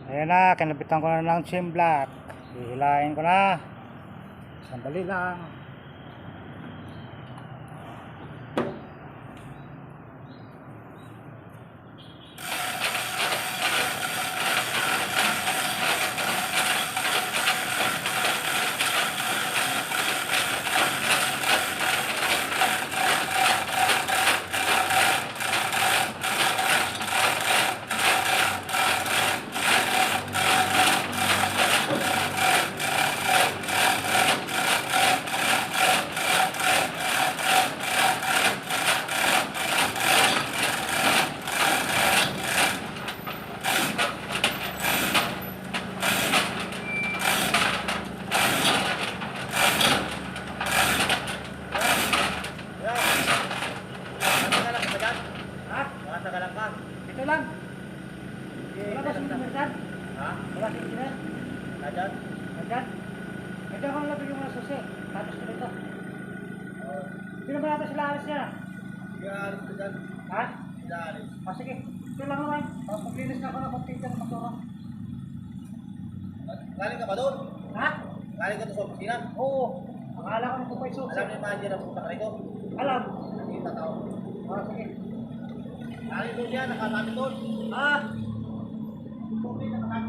Ayan na, kinabitan ko na ng trim block. Hihilahin ko na. Sandali lang. Ito lang. Wala ba siyang merkan? Ha? Wala siyang merkan? Nandyan? Merkan? Ito ako nalapit yung mga susi. Tapos ko dito. Sino ba natin sila alis niya? Hindi aalis ka dyan. Ha? Hindi aalis. Sige. Ito lang naman. Tapos maglinis na ako ng pagpinta ng masura. Galing ka ba doon? Ha? Galing ka doon sa opisina? Oo. Akala ko nung kupay susi. Alam ni manager na punta ka rito? Alam. Nakita tao. Sige. Galing doon yan, nakatapit doon. Ah! Tubig na nakatapit